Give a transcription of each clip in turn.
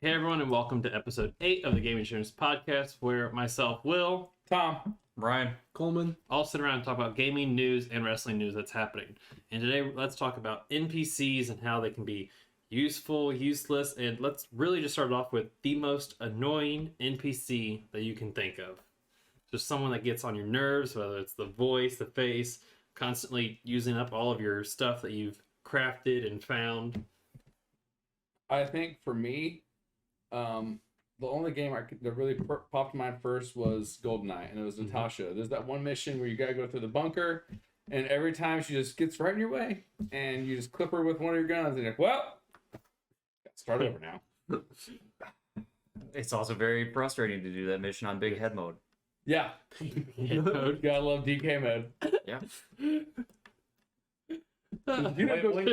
Hey everyone, and welcome to episode 8 of the Game Insurance Podcast, where myself, Will, Tom, Ryan, Coleman, all sit around and talk about gaming news and wrestling news that's happening. And today, let's talk about NPCs and how they can be useful, useless, and let's really just start off with the most annoying NPC that you can think of. Just someone that gets on your nerves, whether it's the voice, the face, constantly using up all of your stuff that you've crafted and found. I think for me, the only game that really popped in mind first was GoldenEye, and it was Natasha. There's that one mission where you gotta go through the bunker, and every time she just gets right in your way, and you just clip her with one of your guns, and you're like, well, start over now. it's also very frustrating to do that mission on big head mode. Yeah. Hit mode. Gotta love DK mode. Yeah.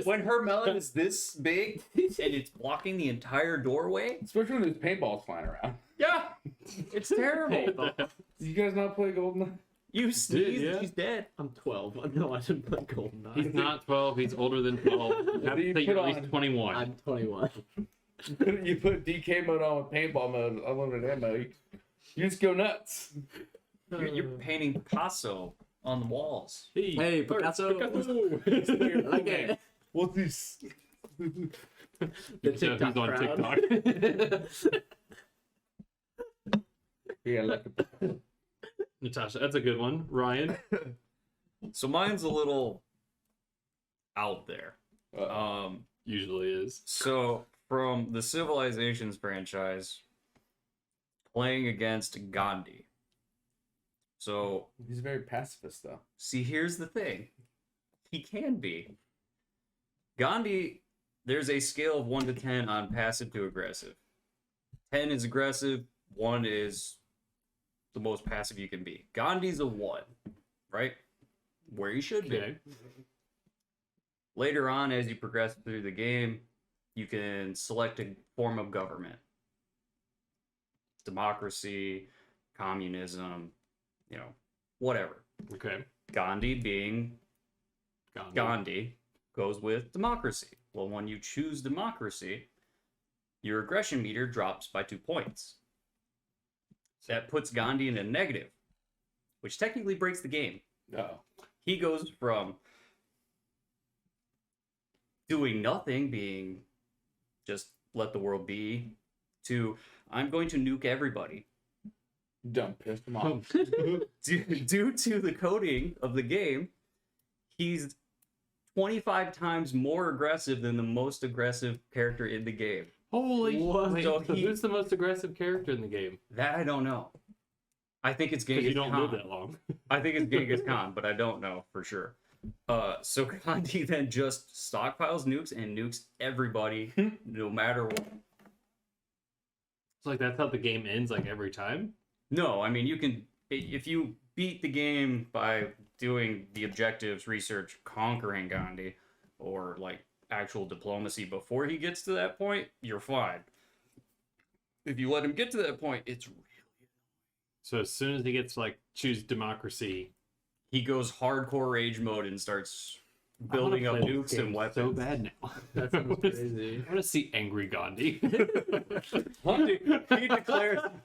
when her melon is this big and it's blocking the entire doorway. Especially when there's paintballs flying around. Yeah. It's terrible. You guys not play GoldenEye? You sneeze, yeah. she's dead. I'm 12. No, I didn't play GoldenEye. He's not 12, he's older than 12. You have to think you're at least 21. I'm 21. You put DK mode on with paintball mode, unlimited ammo, you just go nuts. You're painting Picasso on the walls. Hey, Picasso. Okay. What's this? The So TikTok who's on crowd. TikTok? Yeah, like Natasha, that's a good one. Ryan? So mine's a little out there. Usually is. So from the Civilizations franchise, playing against Gandhi. So he's very pacifist, though. see, here's the thing. He can be. Gandhi, there's a scale of 1 to 10 on passive to aggressive. 10 is aggressive, 1 is the most passive you can be. Gandhi's a 1, right? Where you should be. Okay. Later on, as you progress through the game, you can select a form of government. Democracy, communism, whatever. Okay. Gandhi being Gandhi goes with democracy. Well, when you choose democracy, your aggression meter drops by 2 points. That puts Gandhi in a negative, which technically breaks the game. Oh. He goes from doing nothing, being just let the world be, to I'm going to nuke everybody. Dumb pissed him off. Due to the coding of the game, he's 25 times more aggressive than the most aggressive character in the game. Holy What? shit. So Who's the most aggressive character in the game? That I don't know. I think it's Because Genghis you don't Khan. live that long. I think it's Genghis Khan, but I don't know for sure. So Gandhi then just stockpiles nukes and nukes everybody, no matter what. It's like that's how the game ends, like every time. No, I mean, you can, if you beat the game by doing the objectives, research, conquering Gandhi, or like actual diplomacy before he gets to that point, you're fine. If you let him get to that point, it's really... So as soon as he gets to like choose democracy, He goes hardcore rage mode and starts building up nukes and weapons. so bad now. That sounds crazy. I want to see angry Gandhi. He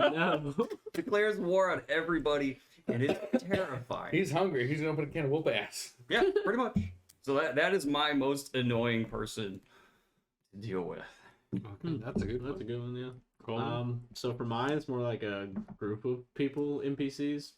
No. declares war on everybody, and it's terrifying. He's hungry. He's gonna put a can of whoop ass. Yeah, pretty much. So that is my most annoying person to deal with. Okay, that's a good That's one. a good one, yeah. Coleman? So for mine, it's more like a group of NPCs.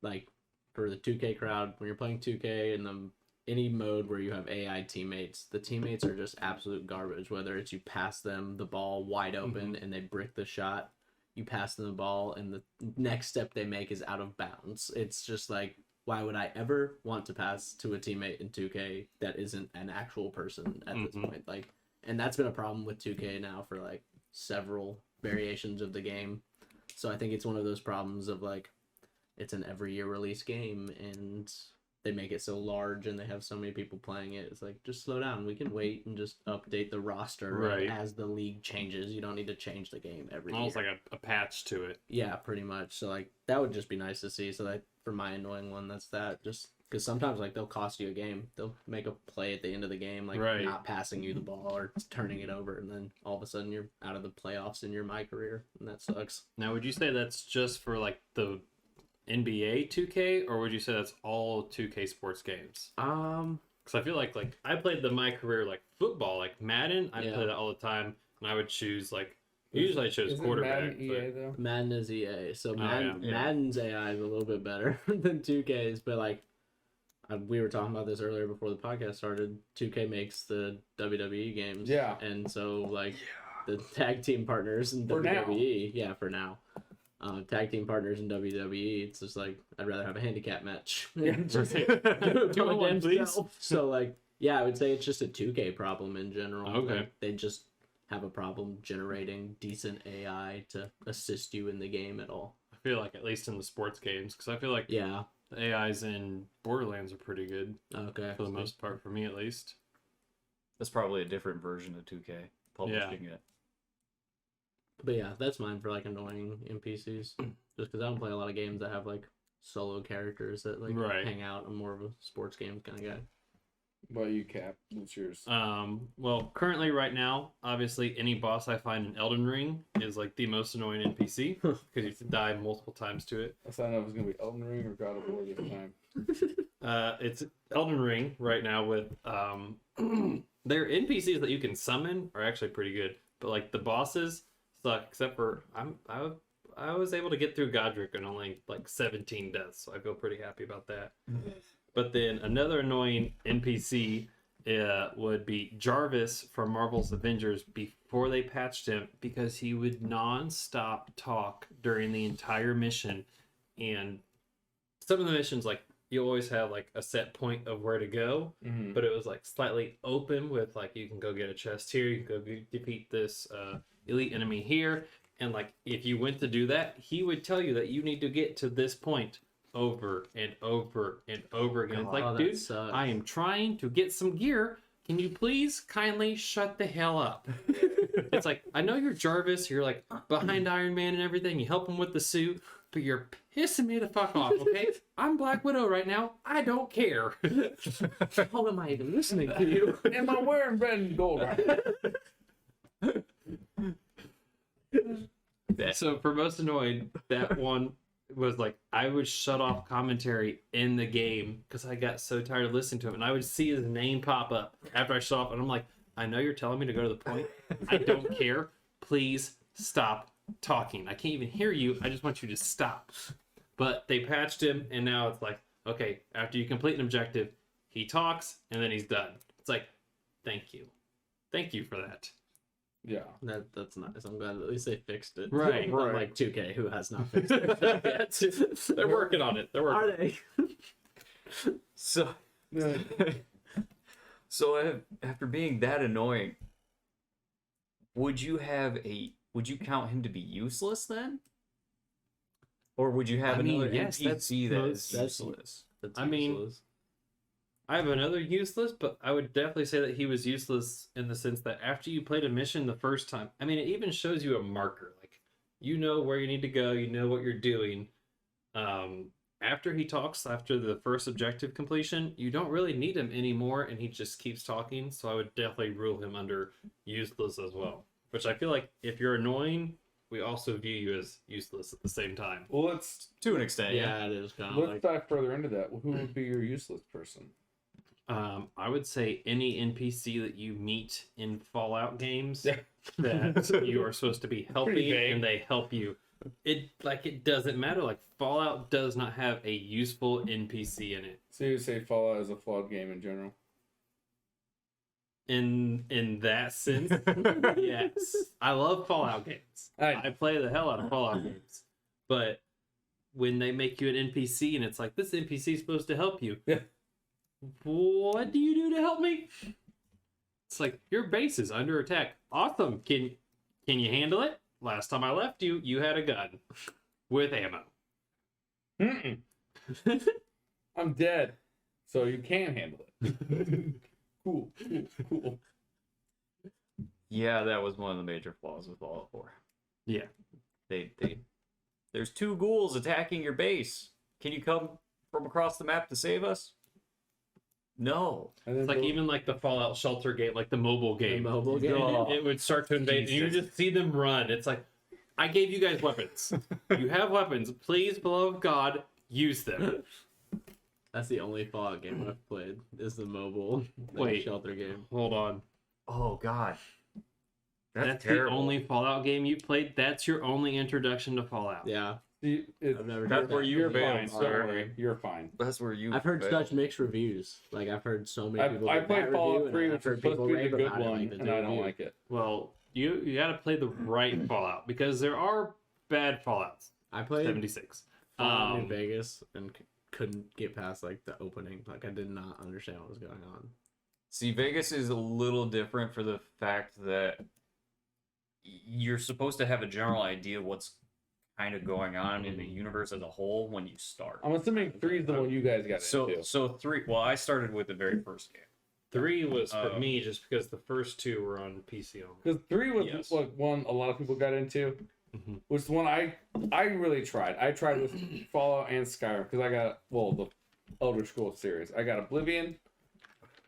Like for the 2K crowd, when you're playing 2K in any mode where you have AI teammates, the teammates are just absolute garbage. Whether it's you pass them the ball wide open and they brick the shot, you pass them the ball and the next step they make is out of bounds. It's just like, why would I ever want to pass to a teammate in 2K that isn't an actual person at this point? Like, and that's been a problem with 2K now for like several variations of the game. So I think it's one of those problems of like, it's an every year release game and they make it so large and they have so many people playing it. It's like, just slow down. We can wait and just update the roster Right. as the league changes. You don't need to change the game every Almost year. like a patch to it. Yeah, pretty much. So like that would just be nice to see. So like for my annoying one, that's that. Just because sometimes like they'll cost you a game. They'll make a play at the end of the game, like Right. not passing you the ball or turning it over, and then all of a sudden you're out of the playoffs in your my career, and that sucks. Now, would you say that's just for like the NBA 2K, or would you say that's all 2K sports games? Because I feel like I played my career like football, like Madden. I Yeah. play that all the time, and I would choose like usually I chose Is it quarterback. Madden EA though? Madden is EA, so yeah. Madden's AI is a little bit better than 2K's, but like we were talking about this earlier before the podcast started. 2K makes the WWE games, Yeah. and so like the tag team partners in For now. WWE, yeah, for now, tag team partners in WWE, it's just like I'd rather have a handicap match. Yeah. Just do Two it on one, please. themselves. So like, yeah, I would say it's just a 2K problem in general. Okay. Like, they just have a problem generating decent AI to assist you in the game at all. I feel like at least in the sports games, because I feel like Yeah. the AIs in Borderlands are pretty good Okay. for the most part, for me at least. That's probably a different version of 2K publishing it. But yeah, that's mine for like annoying NPCs. Just because I don't play a lot of games that have like solo characters that like Right. hang out. I'm more of a sports games kind of guy. What about you, Cap? What's yours? Well, currently right now, obviously any boss I find in Elden Ring is like the most annoying NPC because you have to die multiple times to it. I thought it was gonna be Elden Ring or God of War this time. It's Elden Ring right now with their NPCs that you can summon are actually pretty good, but like the bosses suck. Except for I was able to get through Godric in only like 17 deaths, so I feel pretty happy about that. But then another annoying NPC would be Jarvis from Marvel's Avengers before they patched him, because he would non-stop talk during the entire mission. And some of the missions, like, you always have like a set point of where to go, Mm-hmm. but it was like slightly open with like you can go get a chest here, you can go defeat this elite enemy here, and like if you went to do that, he would tell you that you need to get to this point over and over and over again. It's like, Oh, that dude, sucks. I am trying to get some gear. Can you please kindly shut the hell up? It's like, I know you're Jarvis, you're like behind Iron Man and everything, you help him with the suit, but you're pissing me the fuck off, okay? I'm Black Widow right now. I don't care. How am I even listening to you? Am I wearing red and gold right now? So for most annoying, that one was like I would shut off commentary in the game because I got so tired of listening to him, and I would see his name pop up after I shut off, and I'm like, I know you're telling me to go to the point. I don't care. Please stop talking. I can't even hear you. I just want you to stop. But they patched him, and now it's like, okay, after you complete an objective, he talks, and then he's done. It's like, thank you. Thank you for that. Yeah. That's nice. I'm glad at least they fixed it. Right. Unlike 2K, who has not fixed it yet. They're working on it. They're working. Are they? So, after being that annoying, would you count him to be useless then? Or would you have I mean, another yes, NPC that is that's- useless? That's I mean, useless. I have another useless, but I would definitely say that he was useless in the sense that after you played a mission the first time, I mean, it even shows you a marker. Like, you know where you need to go, you know what you're doing. After he talks, after the first objective completion, you don't really need him anymore, and he just keeps talking. So I would definitely rule him under useless as well. Which I feel like if you're annoying, we also view you as useless at the same time. Well, let's To an extent, Yeah, it is kind of let's like. dive further into that. Who would be your useless person? I would say any NPC that you meet in Fallout games Yeah. that you are supposed to be Pretty helping vague. and they help you. It doesn't matter. Like Fallout does not have a useful NPC in it. So you would say Fallout is a flawed game in general. In that sense, yes. I love Fallout games. I play the hell out of Fallout games. But when they make you an NPC and it's like, this NPC is supposed to help you. Yeah. What do you do to help me? It's like, your base is under attack. Awesome. Can you handle it? Last time I left you, you had a gun with ammo. Mm-mm. I'm dead, so you can handle it. Cool. yeah, that was one of the major flaws with Fallout 4. Yeah. There's two ghouls attacking your base. Can you come from across the map to save us? No. And then It's like even like the Fallout Shelter game, like the mobile game. mobile game. It would start to invade, and you just see them run. It's like, I gave you guys weapons. You have weapons. Please, for the love of God, use them. That's the only Fallout game I've played. Is the mobile Wait. shelter game. Hold on. Oh God. That's terrible. the only Fallout game you played? That's your only introduction to Fallout? Yeah, It's, I've never. That's done where that. you you're failed, fine. Don't sir. worry. You're fine. That's where you. I've heard failed. such mixed reviews. Like I've heard so many people. I give played bad Fallout review, 3, and which I've heard is supposed people to be the rave good about it, one, like, the and I don't review. like it. Well, you got to play the right Fallout, because there are bad Fallouts. I played 76. Fallout New Vegas and couldn't get past like the opening. Like I did not understand what was going on. See, Vegas is a little different for the fact that you're supposed to have a general idea of what's kind of going on in the universe as a whole when you start. I'm assuming 3 is the one you guys got So, into. so 3. Well, I started with the very first game. 3 was for me just because the first 2 were on PC only. Because 3 was Yes. like one a lot of people got into. Mhm. Which the one I really tried. I tried with Fallout and Skyrim because I got the Elder Scrolls series. I got Oblivion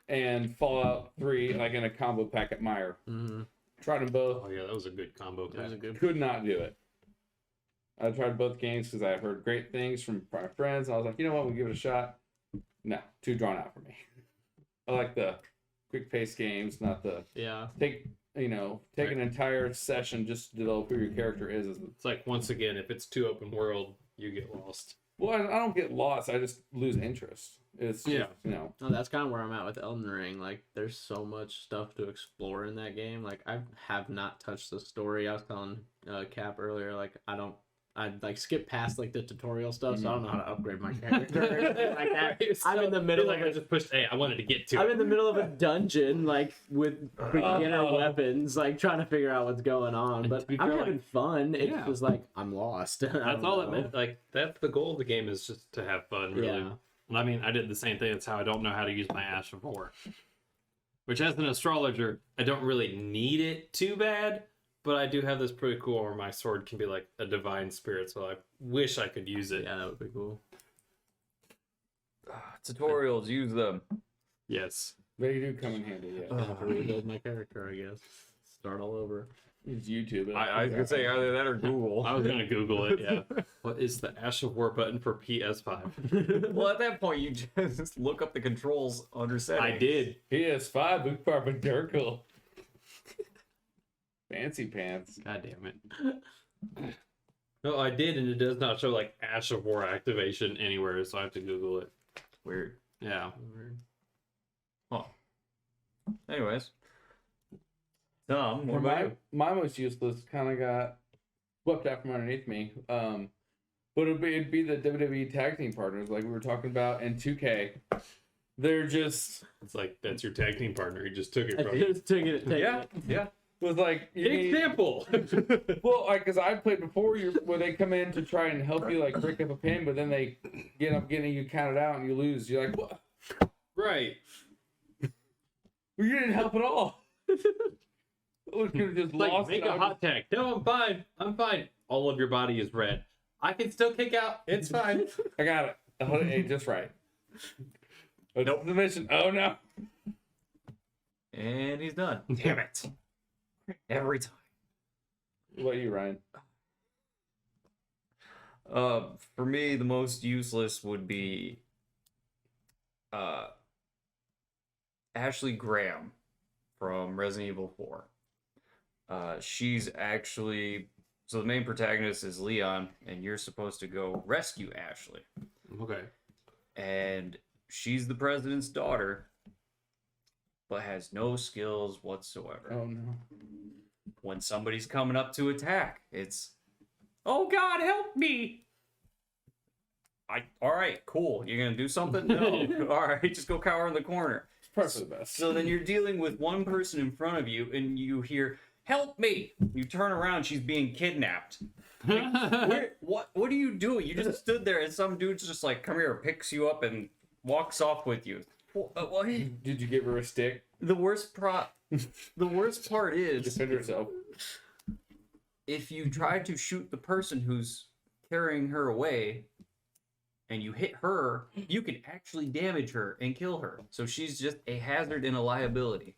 and Fallout 3 like in a combo pack at Meyer. Mm-hmm. Tried them both. Oh yeah, that was a good combo. That was a Pack. good. Could not do it. I tried both games because I heard great things from my friends. I was like, you know what, we'll give it a shot. No, too drawn out for me. I like the quick pace games, not the Yeah. take an entire session just to develop who your character is. It's like, once again, if it's too open world, you get lost. Well, I don't get lost. I just lose interest. It's just, Yeah. No, that's kind of where I'm at with Elden Ring. Like, there's so much stuff to explore in that game. Like, I have not touched the story. I was telling Cap earlier, like, I like skip past like the tutorial stuff, so I don't know how to upgrade my character or anything like that. I'm in the middle Like, of I just pushed A. I wanted to get to I'm it. in the middle of a dungeon, like with beginner weapons, like trying to figure out what's going on. And But to be I'm fair, having like- fun. It's Yeah. just like I'm lost. That's all it meant. Like, that's the goal of the game, is just to have fun, really. Yeah. And I mean, I did the same thing. That's how I don't know how to use my Ash of War. Which, as an astrologer, I don't really need it too bad, but I do have this pretty cool where my sword can be like a divine spirit, so I wish I could use it. Yeah, that would be cool. Tutorials, use them. Yes. They do come in handy. Yeah, I have to rebuild my character, I guess. Start all over. it's YouTube. I was gonna say either that or Google. I was going to Google it, yeah. What is the Ash of War button for PS5? Well, at that point, you just look up the controls under settings. I did. PS5 Book Department Durkle. Fancy pants. God damn it. No, I did, and it does not show like Ash of War activation anywhere, so I have to Google it. Weird. Yeah. Huh. Anyways. Tom, what For about you? my most useless kind of got swept out from underneath me. But it'd be the WWE tag team partners like we were talking about in 2K. They're just It's like, that's your tag team partner. He just took it from you. Just taking it. Yeah, yeah. was like you need- Example! well, like because I played before where they come in to try and help you like break up a pin, but then they end up getting you counted out and you lose. You're like, what? Right. Well, you didn't help at all. We could have just Like, lost. make it. a I hot tag. No, I'm fine. I'm fine. All of your body is red. I can still kick out. It's fine. I got it. I hold it just right. Nope. The mission. Oh no. And he's done. Damn it. Every time. What about you, Ryan? For me, the most useless would be Ashley Graham from Resident Evil 4. She's actually, so the main protagonist is Leon, and you're supposed to go rescue Ashley. Okay. And she's the president's daughter, but has no skills whatsoever. Oh no. When somebody's coming up to attack, it's, oh God, help me! All right, cool. You're gonna do something? No. All right, just go cower in the corner. It's probably the best. So then you're dealing with one person in front of you, and you hear, "Help me!" You turn around, she's being kidnapped. What are you doing? You just stood there, and some dude's just like, "Come here," picks you up and walks off with you. What? Did you give her a stick? The worst part is, Defend herself. if you try to shoot the person who's carrying her away, and you hit her, you can actually damage her and kill her. So she's just a hazard and a liability.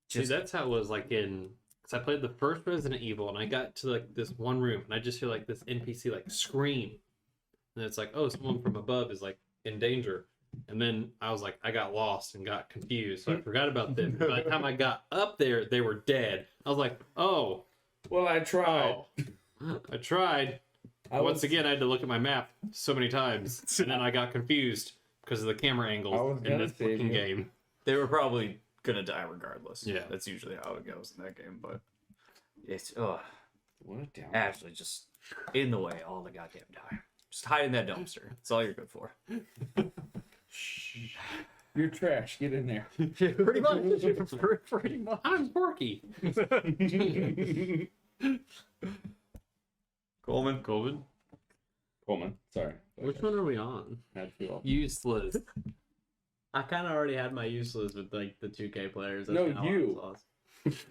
See, that's how it was like in. Because I played the first Resident Evil, and I got to like this one room, and I just hear like this NPC like scream, and it's like, oh, someone from above is like in danger. And then I was like, I got lost and got confused, so I forgot about them. By the time I got up there, they were dead. I was like, oh, Well, I tried. I tried. Once was- again, I had to look at my map so many times, and then I got confused because of the camera I angles was in gonna this save fucking you. game. They were probably gonna die regardless. Yeah. That's usually how it goes in that game. But it's What a down. Ashley just in the way all the goddamn time. Just hide in that dumpster. That's all you're good for. You're trash. Get in there. Pretty much. Pretty much. I'm Porky. Coleman. Coleman. Sorry. Which one are we on? Had to go. Useless. I kind of already had my useless with like the 2K players. That's No, kinda why I you. was lost.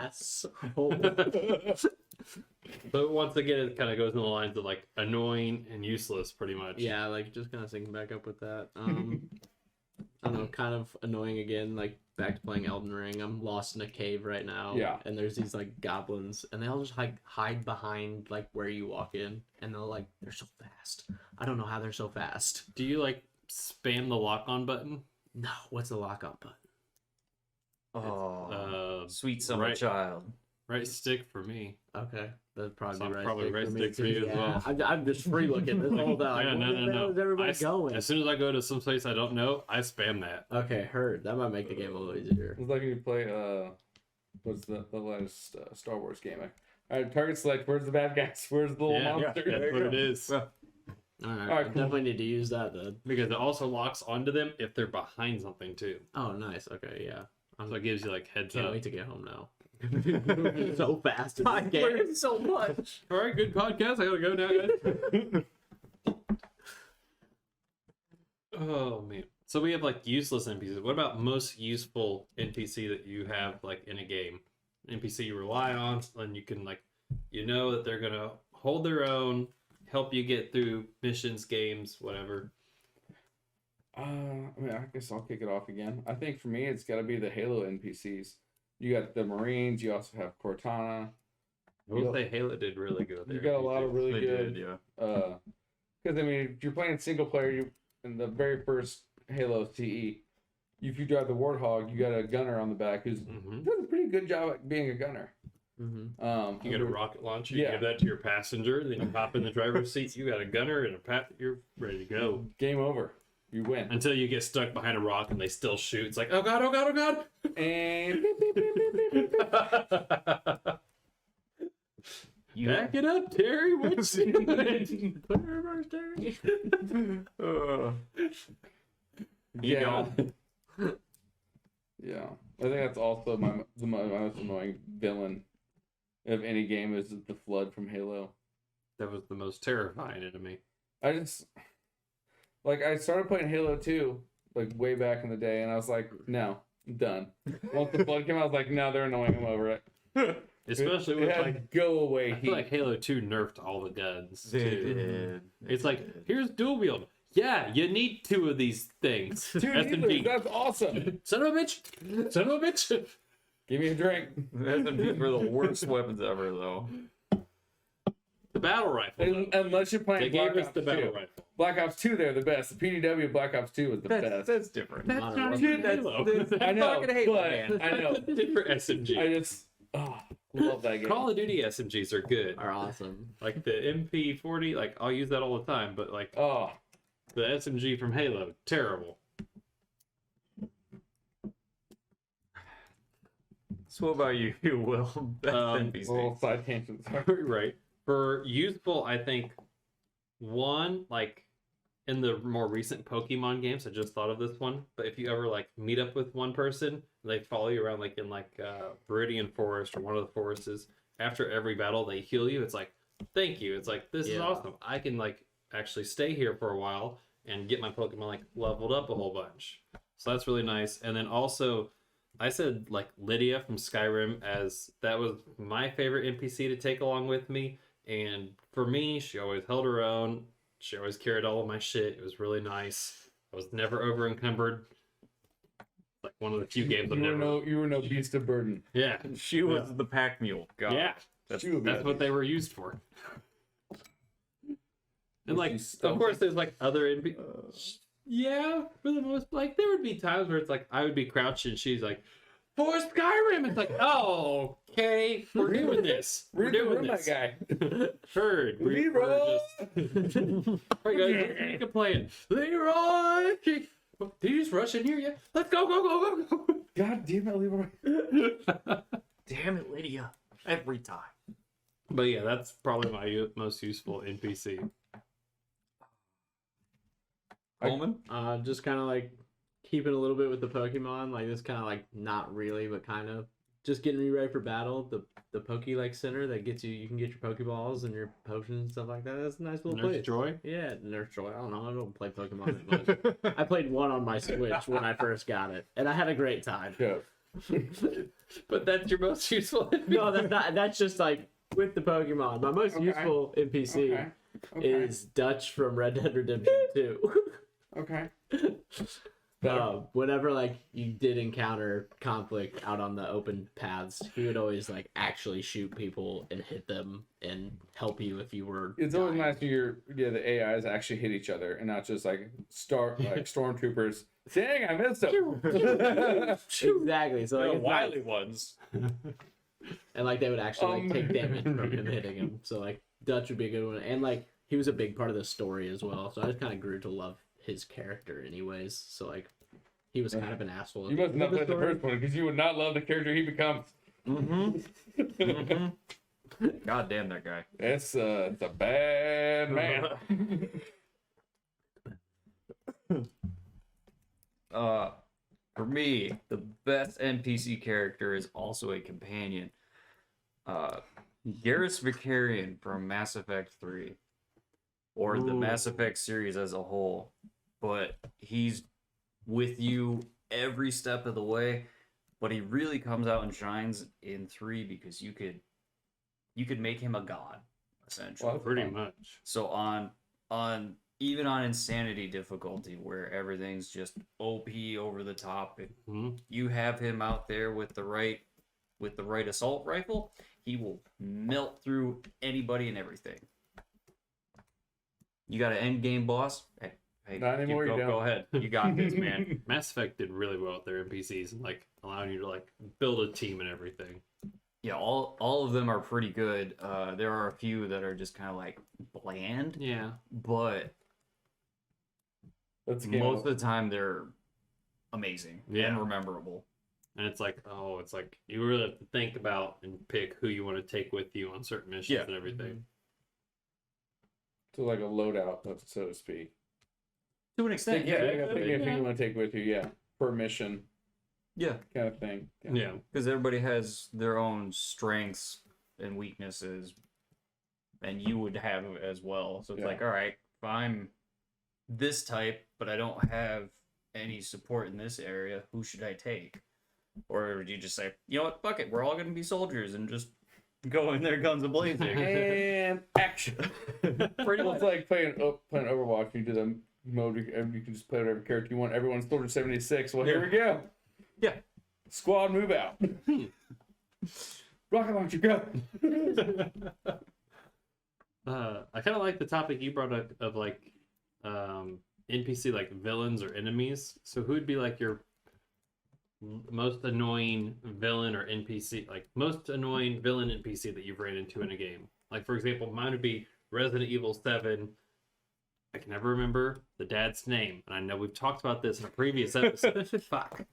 Asshole. But once again, it kind of goes in the lines of like annoying and useless, pretty much. Yeah, like just kind of syncing back up with that. I don't know, kind of annoying again. Like back to playing Elden Ring. I'm lost in a cave right now. Yeah. And there's these like goblins, and they all just like hide behind like where you walk in, and they're so fast. I don't know how they're so fast. Do you like spam the lock on button? No, what's the lockout button? Oh, sweet summer right. child. Right stick for me. Okay, that'd probably So be right. probably stick right for me stick for too. you as Yeah, well. I'm just free looking this whole time. Like, Yeah, where the hell is everybody going? As soon as I go to some place I don't know, I spam that. Okay, heard. That might make the game a little easier. It's like when you play what's the latest Star Wars game? All right, target select. Where's the bad guys? Where's the little Yeah, monster? that's what it is. Well, All right, Alright, I cool. definitely need to use that then. Because it also locks onto them if they're behind something too. Oh, nice. Okay, yeah. So it gives you like heads Can't up. wait to get home now. So fast in I this game. learned so much. All right, good podcast. I gotta go now, guys. Oh man. So we have like useless NPCs. What about most useful NPC that you have like in a game? NPC you rely on, and you can like, you know that they're gonna hold their own, help you get through missions, games, whatever. I mean, I guess I'll kick it off again. I think for me, it's got to be the Halo NPCs. You got the Marines. You also have Cortana. I will say Halo did really good. You got a lot of really They good. did, yeah. Because I mean, if you're playing single player, you in the very first Halo CE, if you drive the Warthog, you got a gunner on the back who's Mm-hmm. does a pretty good job at being a gunner. Mm-hmm. You got a rocket launcher. You Yeah. give that to your passenger. Then you hop in the driver's seat. You got a gunner and a you're ready to go. Game over. You win. Until you get stuck behind a rock and they still shoot. It's like, oh god, oh god, oh god. And beep, beep, beep, beep, beep, beep. Back it up, Terry. What's it? Put it in reverse, Terry. Yeah. Yeah. I think that's also my most annoying villain of any game is the Flood from Halo. That was the most terrifying enemy. I just like I started playing Halo 2 like way back in the day, and I was like, no, I'm done. Once the Flood came out, I was like, no, they're annoying. I'm over it. Especially it with had like, go away I heat. feel like Halo 2 nerfed all the guns. They too. did. It's like, here's dual wield. Yeah, you need 2 of these things. Dude, S&P. that's awesome. Son of a bitch. Son of a bitch. Give me a drink. S&Ps were the worst weapons ever, though. The battle rifle. Unless you're They playing gave Black us Ops the 2. battle rifle. Black Ops 2, they're the best. The PDW Black Ops 2 was the best. That's different. That's Not not a even weapon. Halo. I know, fucking Halo, but man. I know. Different SMG. I just love that game. Call of Duty SMGs are good. Are awesome. Like the MP40, like I'll use that all the time, but like Oh, the SMG from Halo, terrible. So what about you, Will? Best NPC. little side tangents. Right. For useful, I think one, like in the more recent Pokemon games, I just thought of this one, but if you ever like meet up with one person, they follow you around like in like Viridian Forest or one of the forests, after every battle they heal you. It's like, thank you. It's like, this is Yeah. awesome. I can like actually stay here for a while and get my Pokemon like leveled up a whole bunch. So that's really nice. And then also, I said like Lydia from Skyrim, as that was my favorite NPC to take along with me. And for me, she always held her own. She always carried all of my shit. It was really nice. I was never over encumbered. Like one of the few games I've never. You were no beast of burden. Yeah, She was the pack mule. God. yeah. That's, She would be That's a what they beast. were used for. And Was like, she of stealthy? course, there's like other NPCs. Yeah, for the most, like there would be times where it's like I would be crouching, and she's like, "For Skyrim." It's like, oh, okay, we're doing this. We're Read the doing room, my this. guy. Heard. Leroy! Alright guys, keep it playing. Leroy! Did you just rush in here? Yeah. Let's go, go, go, go, God damn it, Leroy. go. damn it, Lydia. Every time. But yeah, that's probably my most useful NPC. Coleman? Just kind of like keeping a little bit with the Pokemon. Like this kind of like not really, but kind of just getting me ready for battle. The Poke like center that gets you can get your Pokeballs and your potions and stuff like that. That's a nice little Nurse place. Joy? Yeah, Nurse Joy. I don't know. I don't play Pokemon that much. I played one on my Switch when I first got it, and I had a great time. Yeah. But that's your most useful NPC. No, that's not. That's just like with the Pokemon. My most Okay. useful NPC Okay. Okay. is Dutch from Red Dead Redemption 2. Okay. Whenever like you did encounter conflict out on the open paths, he would always like actually shoot people and hit them and help you if you were. It's always dying. nice when the AIs actually hit each other and not just like stormtroopers. Dang, I missed him. Exactly. So like, The it's wily nice. ones. And like they would actually like take damage from man. him hitting him. So like Dutch would be a good one, and like he was a big part of the story as well. So I just kind of grew to love his character, anyways. So like he was kind of an asshole. You must not play the story. first one because you would not love the character he becomes. Mm-hmm. God damn that guy. It's a bad man. For me, the best NPC character is also a companion. Garrus Mccarrion from Mass Effect 3. Or the Ooh. Mass Effect series as a whole. But he's with you every step of the way. But he really comes out and shines in 3 because you could make him a god, essentially. Well, Pretty much. So on even on insanity difficulty where everything's just OP over the top, if Mhm. you have him out there with the right assault rifle, he will melt through anybody and everything. You got an end game boss? Hey, Not anymore, you go don't. ahead. You got this, man. Mass Effect did really well with their NPCs and like allowing you to like build a team and everything. Yeah, all of them are pretty good. There are a few that are just kind of like bland, Yeah. but Let's most of the time they're amazing Yeah. and rememberable. And it's like, oh, it's like you really have to think about and pick who you want to take with you on certain missions Yeah. and everything. So like a loadout, so to speak. To an extent, Pick anything Yeah. you want to take with you, yeah. Per mission, yeah, kind of thing. Yeah. because everybody has their own strengths and weaknesses, and you would have it as well. So it's Yeah. like, all right, if I'm this type, but I don't have any support in this area, who should I take? Or do you just say, you know what, fuck it, we're all gonna be soldiers and just go in there guns a blazing? And action. Pretty Well, much. it's like playing Overwatch. You do the mode. You can just play whatever character you want. Everyone's Soldier 76. Well, here we go. Yeah. Squad move out. Rocket launcher go. I kind of like the topic you brought up of like NPC like villains or enemies. So who would be like your most annoying villain or NPC, like most annoying villain NPC that you've ran into in a game? Like for example, mine would be Resident Evil 7. I can never remember the dad's name, and I know we've talked about this in a previous episode. Fuck.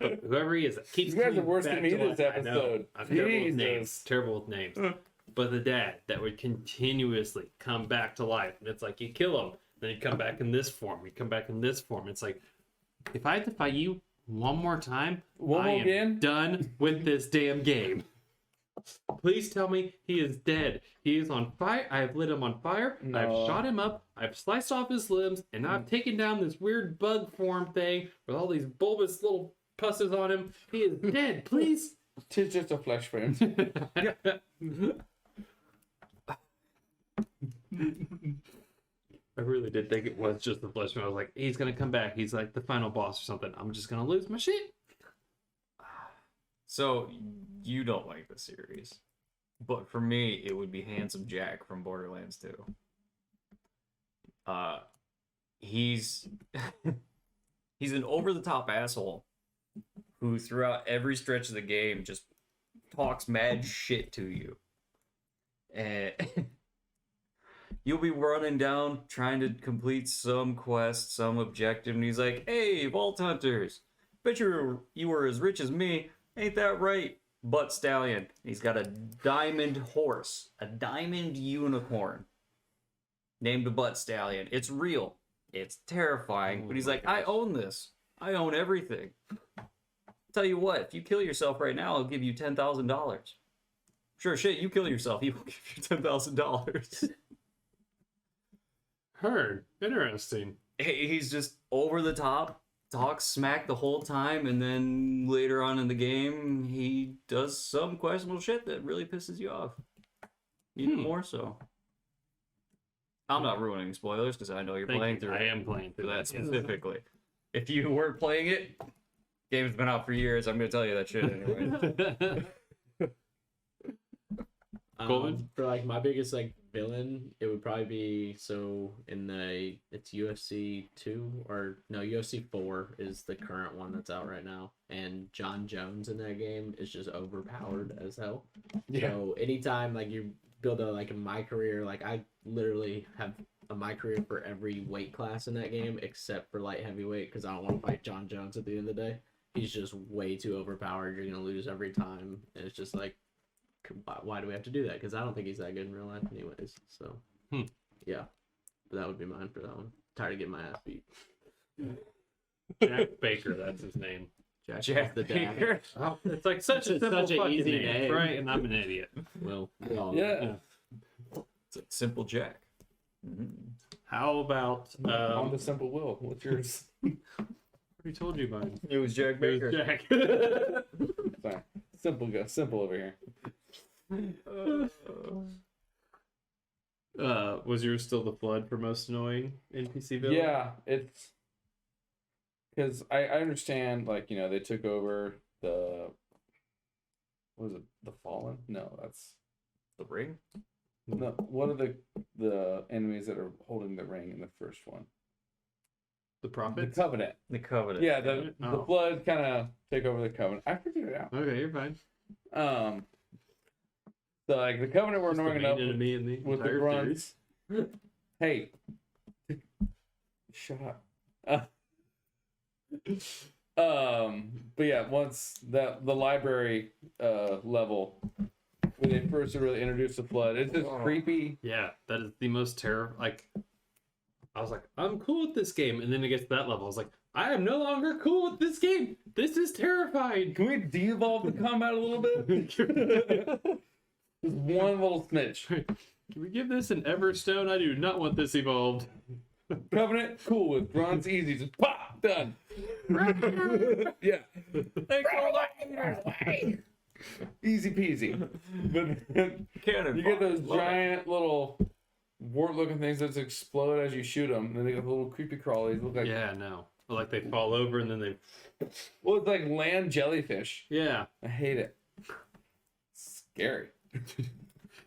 But whoever he is, that keeps You guys are coming worse than back me to this life. I know. episode. I'm terrible with names. Jesus. Terrible with names. But the dad that would continuously come back to life, and it's like you kill him, then he'd come back in this form. He'd come back in this form. It's like if I had to fight you one more time, One I more am again? done with this damn game. Please tell me he is dead. He is on fire. I have lit him on fire. No. I've shot him up. I've sliced off his limbs, and I've taken down this weird bug form thing with all these bulbous little pusses on him. He is dead. Please. Tis just a flesh frame. I really did think it was just the flesh. I was like, he's gonna come back. He's like the final boss or something. I'm just gonna lose my shit. So you don't like the series, but for me, it would be Handsome Jack from Borderlands 2. He's he's an over-the-top asshole who, throughout every stretch of the game, just talks mad shit to you, and you'll be running down trying to complete some quest, some objective, and he's like, "Hey, Vault Hunters, bet you were as rich as me. Ain't that right, Butt Stallion?" He's got a diamond horse, a diamond unicorn named a Butt Stallion. It's real. It's terrifying. But he's like, I own this. I own everything. Tell you what, if you kill yourself right now, I'll give you $10,000. Sure shit, you kill yourself, he will give you $10,000. Heard. Interesting. He's just over the top, talks smack the whole time, and then later on in the game, he does some questionable shit that really pisses you off. Even more so. I'm not ruining spoilers because I know you're playing through it. I am playing through that that yes. specifically. If you weren't playing it, game's been out for years. I'm going to tell you that shit anyway. Coleman? For like my biggest like villain, it would probably be it's UFC 2 or no, UFC 4 is the current one that's out right now, and John Jones in that game is just overpowered as hell. Yeah. So anytime like you build a my career, like I literally have a my career for every weight class in that game except for light heavyweight because I don't want to fight John Jones at the end of the day. He's just way too overpowered. You're gonna lose every time, and it's just like, why do we have to do that? Because I don't think he's that good in real life anyways. So yeah, but that would be mine for that one. Tired of getting my ass beat. Jack Baker, that's his name. Jack the dad. Baker. Oh, it's like such a simple such an fucking easy name, name. right? And I'm an idiot. Well, Yeah. It's a simple Jack. How about On to Simple Will. What's yours? we told you mine. It was Jack It Baker. was Jack. Sorry. Simple over here. Was yours still the Flood for most annoying NPC villain? Yeah, it's because I understand, like, they took over the, what was it, the Fallen? No, that's The Ring? no. What are the enemies that are holding the ring in the first one? The The Prophets? Covenant. The Covenant. Yeah, the Oh. Flood kind of take over the Covenant. I figured it out. Okay, you're fine. So like the Covenant were Just the annoying main enough enemy in the with the entire grunts. series. Hey, shut up. But yeah, once the library level when they first really introduced the Flood, it's just creepy. Yeah, that is the most terror. Like, I was like, I'm cool with this game, and then it gets to that level. I was like, I am no longer cool with this game. This is terrifying. Can we de-evolve the combat a little bit? Just one little smidge. Can we give this an Everstone? I do not want this evolved. Covenant, cool with grunts, easy, just pop, done. Yeah. Easy peasy. But Cannon you get fire. those Love it. giant little wart-looking things that explode as you shoot them, and then they got little creepy crawlies. Look like Yeah, no. Like they fall over and then they. well, it's like land jellyfish. Yeah. I hate it. Scary.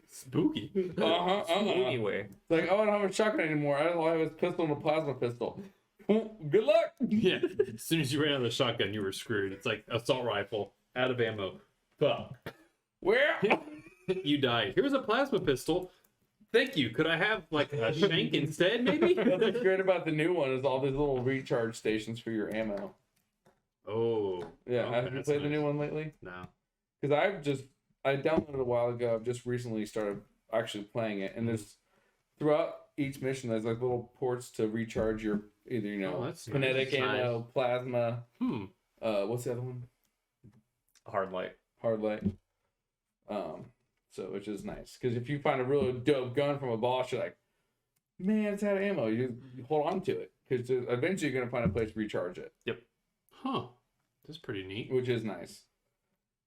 Spooky. Anyway, It's like, oh, I don't have a shotgun anymore. I don't have a pistol and a plasma pistol. Good luck. Yeah. As soon as you ran out of the shotgun, you were screwed. It's like assault rifle, out of ammo. Fuck. Where? You died. Here's a plasma pistol. Thank you. Could I have like a shank instead, maybe? What's great about the new one is all these little recharge stations for your ammo. Oh. Yeah, okay, have you that's played the nice. new one lately? No. Because I downloaded it a while ago. I've just recently started actually playing it, and there's throughout each mission there's like little ports to recharge your either Oh, that's kinetic nice. ammo, plasma. Hmm. What's the other one? hard light. Hard light. So which is nice because if you find a really dope gun from a boss, you're like, man, it's out of ammo. You hold on to it because eventually you're gonna find a place to recharge it, Huh. That's pretty neat. which is nice.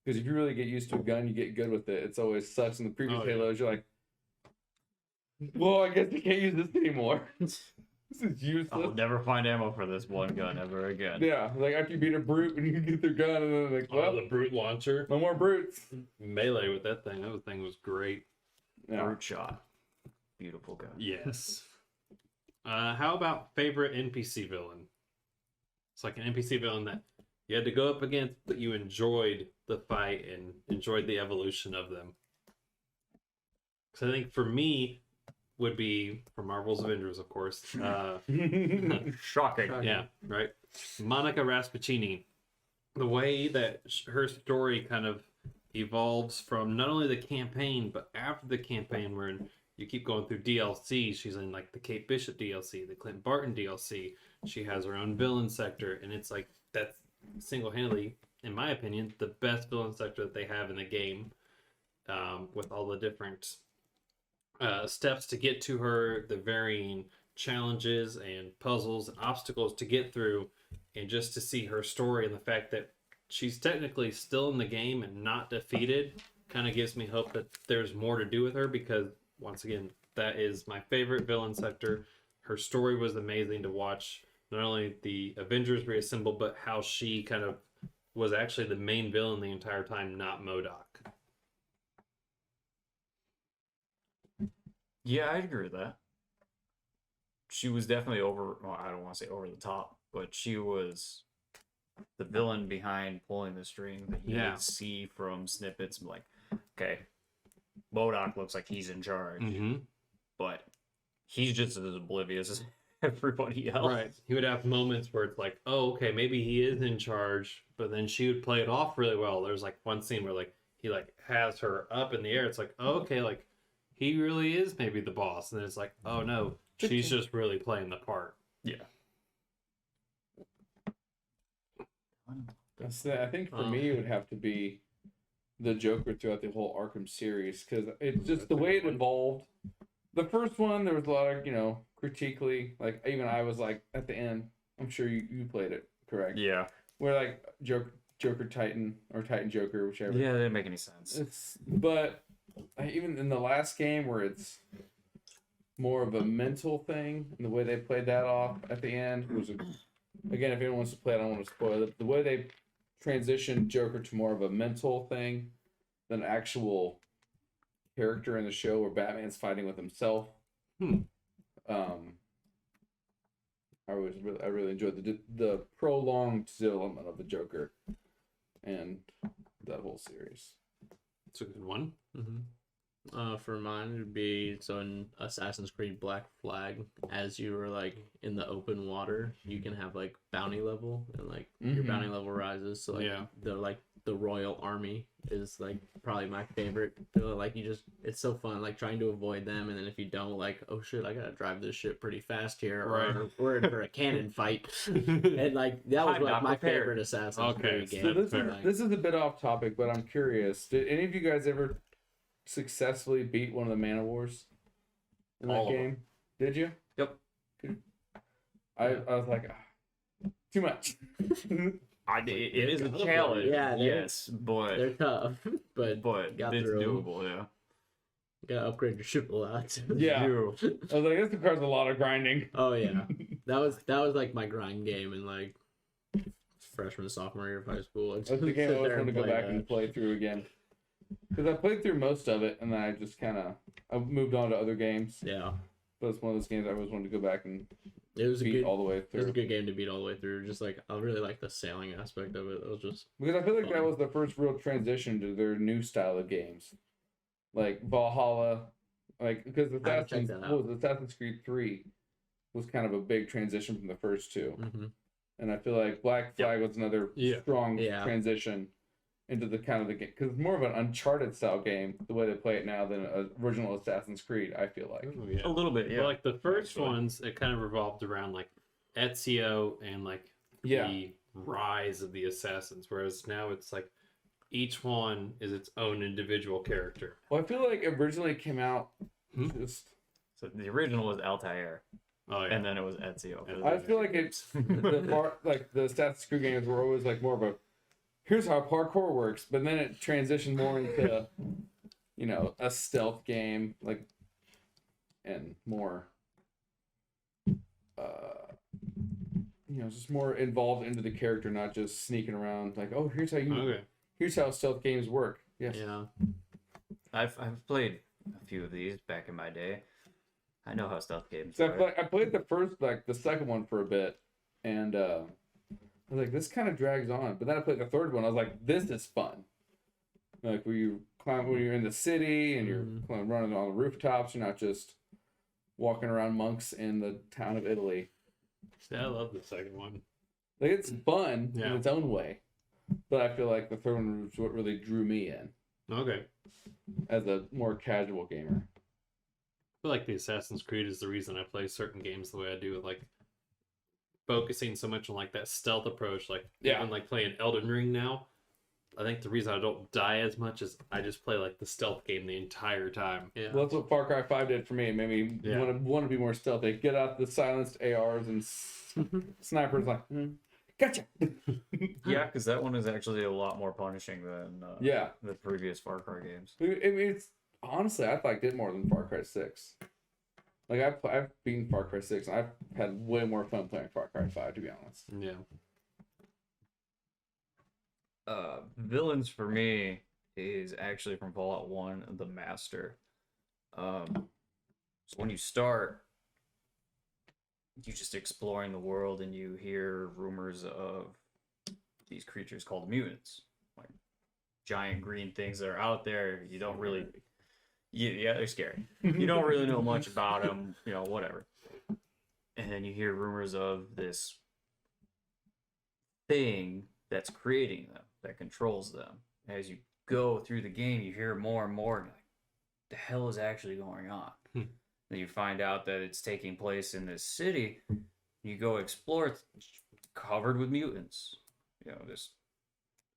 Because if you really get used to a gun, you get good with it. It's always sucks in the previous Oh, yeah. Halos. You're like, Well, I guess you can't use this anymore. This is useless. I'll never find ammo for this one gun ever again. Yeah, like after you beat a brute and you get their gun, and then like, well, the brute launcher. no more brutes. Melee with that thing. That thing was great. Yeah. Brute shot. Beautiful gun. Yes. How about favorite NPC villain? It's like an NPC villain that you had to go up against, but you enjoyed the fight and enjoyed the evolution of them. Because I think for me would be from Marvel's Avengers, of course. Shocking. Yeah, right. Monica Raspuccini. The way that her story kind of evolves from not only the campaign, but after the campaign, where you keep going through DLC. She's in like the Kate Bishop DLC, the Clint Barton DLC. She has her own villain sector, and it's like that's single-handedly, in my opinion, the best villain sector that they have in the game, with all the different steps to get to her, the varying challenges and puzzles and obstacles to get through, and just to see her story and the fact that she's technically still in the game and not defeated kind of gives me hope that there's more to do with her, because once again, that is my favorite villain sector. Her story was amazing to watch, not only the Avengers reassemble, but how she kind of was actually the main villain the entire time, not MODOK. Yeah, I'd agree with that. She was definitely well, I don't want to say over the top, but she was the villain behind pulling the string that you Yeah. would see from snippets. Like, okay, MODOK looks like he's in charge, but he's just as oblivious as everybody else. Right. He would have moments where it's like, oh, okay, maybe he is in charge, but then she would play it off really well. There's like one scene where like he like has her up in the air. It's like, oh, okay, like he really is maybe the boss. And then it's like, oh no, she's just really playing the part. Yeah. I think for me, it would have to be the Joker throughout the whole Arkham series, because it's just the way it evolved. The first one, there was a lot of, critically, like, even I was like, at the end, I'm sure you played it, correct? Yeah. Where, like, Joker Titan, or Titan Joker, whichever. Yeah, that didn't make any sense. But even in the last game, where it's more of a mental thing, and the way they played that off at the end was, again, if anyone wants to play it, I don't want to spoil it. The way they transitioned Joker to more of a mental thing than actual character in the show, where Batman's fighting with himself. I really enjoyed the prolonged development of the Joker and that whole series. It's a good one. For mine, it would be in Assassin's Creed Black Flag, as you were like in the open water, you can have like bounty level, and like your bounty level rises. So like the Royal Army is like probably my favorite. Like it's so fun, like trying to avoid them, and then if you don't, like, oh shit, I gotta drive this ship pretty fast here, or we're in for a cannon fight. And like that was like my favorite Assassin's Creed game. So this is a bit off topic, but I'm curious. Did any of you guys ever successfully beat one of the Man of Wars in that game? Did you? Yep. I was like, too much. It is a challenge. Yeah, yes, but they're tough, but got it's through doable. Yeah. Gotta upgrade your ship a lot. Yeah. I was like, this requires a lot of grinding. Oh yeah, that was like my grind game in like freshman, sophomore year of high school. That's the game I always wanted to go back and play through again. Because I played through most of it, and then I just I moved on to other games. Yeah. But it's one of those games I always wanted to go back and beat all the way through. It was a good game to beat all the way through. Just like, I really like the sailing aspect of it. It was just because I feel like fun. that was the first real transition to their new style of games, like Valhalla, like because Assassin's Creed 3 was kind of a big transition from the first two, and I feel like Black Flag was another strong transition into the kind of the game, because it's more of an Uncharted style game the way they play it now than an original Assassin's Creed. I feel like a little bit, But like the first ones, it kind of revolved around like Ezio and like the rise of the assassins, whereas now it's like each one is its own individual character. Well, I feel like originally it came out just. So the original was Altair. Oh, yeah. And then it was Ezio. I feel like it's the Assassin's Creed games were always like more of a here's how parkour works, but then it transitioned more into a stealth game. Like and more, just more involved into the character, not just sneaking around like, oh, here's how stealth games work. Yes. Yeah. I've played a few of these back in my day. I know how stealth games So work. I played the second one for a bit, and I was like, this kind of drags on. But then I played the third one. I was like, this is fun. Like when you're in the city and you're running on the rooftops, you're not just walking around monks in the town of Italy. Yeah, I love the second one. Like it's fun in Yeah. its own way, but I feel like the third one was what really drew me in Okay. as a more casual gamer. I feel like the Assassin's Creed is the reason I play certain games the way I do, with like focusing so much on like that stealth approach. Like Yeah. even like playing Elden Ring now, I think the reason I don't die as much is I just play like the stealth game the entire time. Yeah. Well, that's what Far Cry 5 did for me. It made me Yeah. want to be more stealthy. Get out the silenced ARs and snipers like, gotcha. Yeah, because that one is actually a lot more punishing than Yeah. the previous Far Cry games. I mean, it's honestly, I liked it more than Far Cry 6. Like I've beaten Far Cry 6, and I've had way more fun playing Far Cry 5, to be honest. Yeah. Villains for me is actually from Fallout 1, the Master. So when you start, you just exploring the world and you hear rumors of these creatures called mutants, like giant green things that are out there. You don't really, yeah, they're scary. You don't really know much about them, whatever. And then you hear rumors of this thing that's creating them, that controls them. As you go through the game, you hear more and more, and you're like, the hell is actually going on? Then you find out that it's taking place in this city. You go explore, it's covered with mutants.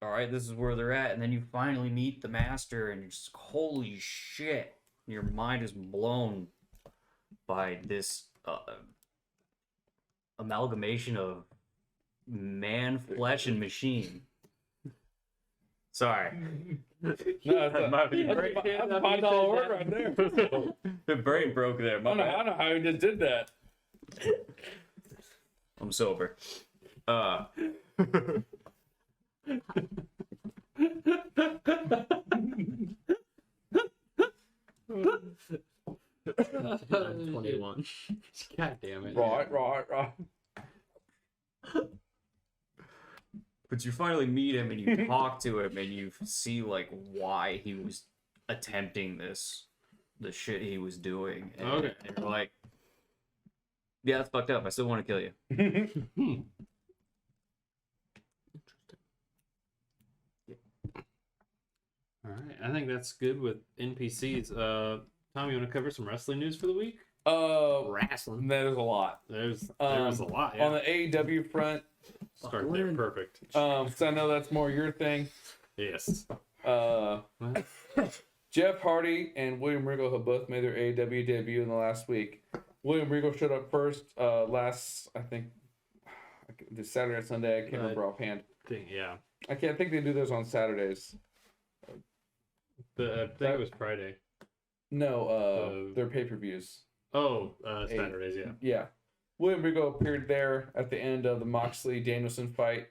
All right, this is where they're at. And then you finally meet the Master, and you're just, holy shit. Your mind is blown by this amalgamation of man, flesh, and machine. Sorry. No, That might be that's great. a $5 word right there. The brain broke there. I don't know how he just did that. I'm sober. I'm 21. God damn it. Right. But you finally meet him and you talk to him and you see like why he was attempting the shit he was doing. And, Okay. and you're like, yeah, that's fucked up. I still want to kill you. All right. I think that's good with NPCs. Tom, you want to cover some wrestling news for the week? Wrestling. There's a lot. There's a lot. Yeah. On the AEW front, Start there. Perfect. so I know that's more your thing. Yes. Jeff Hardy and William Regal have both made their AEW debut in the last week. William Regal showed up first last, I think, this Saturday or Sunday. I can't remember offhand. Yeah. I think they do those on Saturdays. I think it was Friday. No, they're pay-per-views. Oh, Saturdays. Yeah. Yeah. William Regal appeared there at the end of the Moxley-Danielson fight.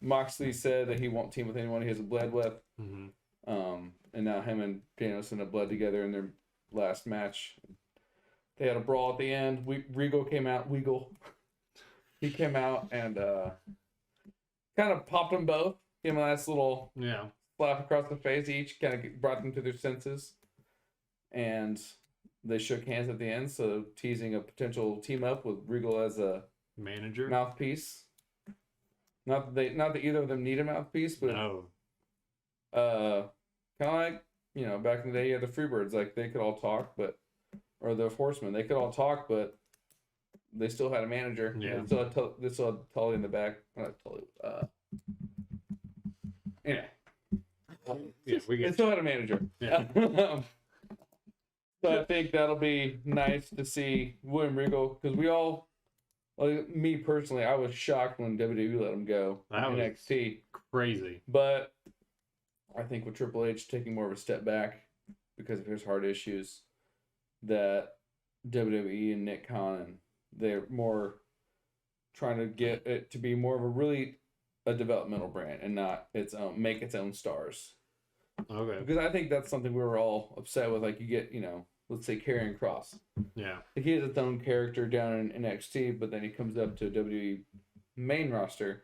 Moxley said that he won't team with anyone he hasn't bled with. Mm-hmm. And now him and Danielson have bled together in their last match. They had a brawl at the end. Regal came out. He came out and kind of popped them both. Gave them a nice little slap across the face each. Kind of brought them to their senses. And they shook hands at the end, so teasing a potential team up with Regal as a Manager. mouthpiece. Not that either of them need a mouthpiece, but No. kind of like, back in the day, you had the Freebirds, like they could all talk, or the Horsemen, they could all talk, but they still had a manager. Yeah. They still had Tully in the back. Not Tully. Yeah. Yeah, we They get. still had a manager. Yeah. So I think that'll be nice to see William Regal, because me personally, I was shocked when WWE let him go That in was NXT. Crazy. But I think with Triple H taking more of a step back because of his heart issues, that WWE and Nick Khan, they're more trying to get it to be more of a developmental brand and not its own, make its own stars. Okay. Because I think that's something we were all upset with. Like you get, let's say Karrion Kross. Yeah. Like he has its own character down in NXT, but then he comes up to WWE main roster,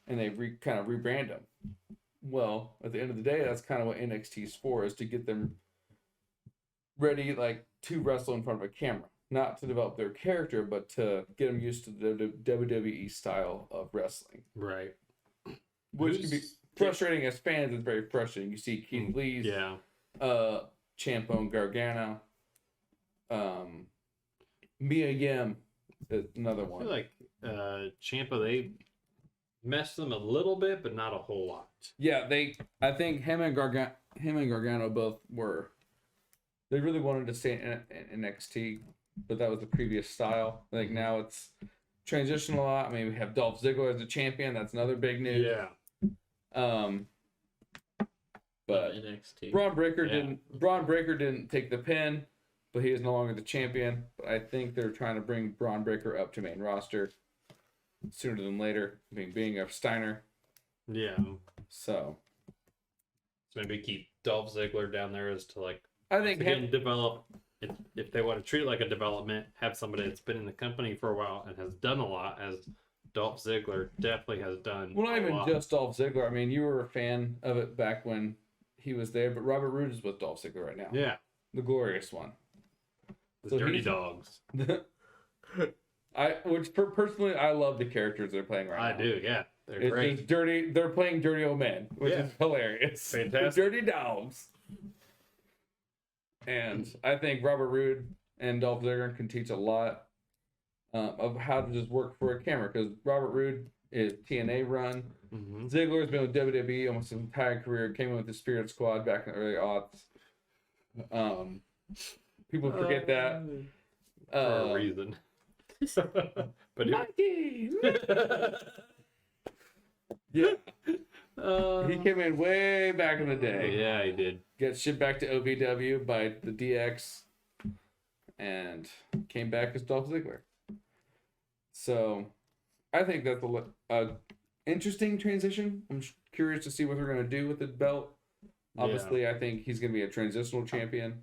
and they kind of rebrand him. Well, at the end of the day, that's kind of what NXT is for, is to get them ready, like, to wrestle in front of a camera. Not to develop their character, but to get them used to the WWE style of wrestling. Right. Which can be frustrating as fans. It's very frustrating. You see Keith Lee's, Yeah. Ciampa and Gargano, Mia Yim, another I one. feel like Ciampa, they messed them a little bit, but not a whole lot. Yeah, I think him and Gargano both were. They really wanted to stay in NXT, but that was the previous style. Like now it's transitioned a lot. I mean, we have Dolph Ziggler as a champion. That's another big news. Yeah. But NXT. Braun Breaker didn't take the pin, but he is no longer the champion. But I think they're trying to bring Braun Breaker up to main roster sooner than later, being a Steiner. Yeah. So maybe keep Dolph Ziggler down there as to like, I think again, develop. If they want to treat it like a development, have somebody that's been in the company for a while and has done a lot, as Dolph Ziggler definitely has done. Well, not a even lot. just Dolph Ziggler. I mean, you were a fan of it back when he was there, but Robert Roode is with Dolph Ziggler right now. Yeah. The glorious one. The So Dirty he's- Dogs. Personally, I love the characters they're playing right now. I do. Yeah. They're It's great. just dirty. They're playing dirty old men, which Yeah. is hilarious. Fantastic. Dirty dogs. And I think Robert Roode and Dolph Ziggler can teach a lot of how to just work for a camera, because Robert Roode is TNA run. Mhm. Ziggler's been with WWE almost his entire career. Came in with the Spirit Squad back in the early aughts. People forget that. For a reason. But Mikey! Yeah, he came in way back in the day. Yeah, he did. Got shipped back to OVW by the DX, and came back as Dolph Ziggler. So, I think that's a interesting transition. I'm curious to see what they're going to do with the belt. Obviously, I think he's going to be a transitional champion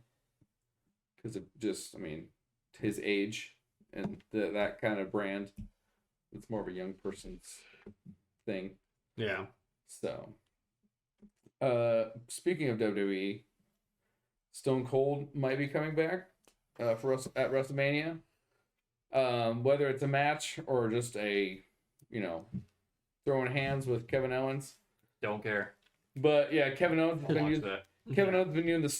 because of just, his age and that kind of brand. It's more of a young person's thing. Yeah. So, speaking of WWE, Stone Cold might be coming back for us at WrestleMania. Whether it's a match or just a, throwing hands with Kevin Owens. Don't care. But yeah, Kevin Owens has been Watch that.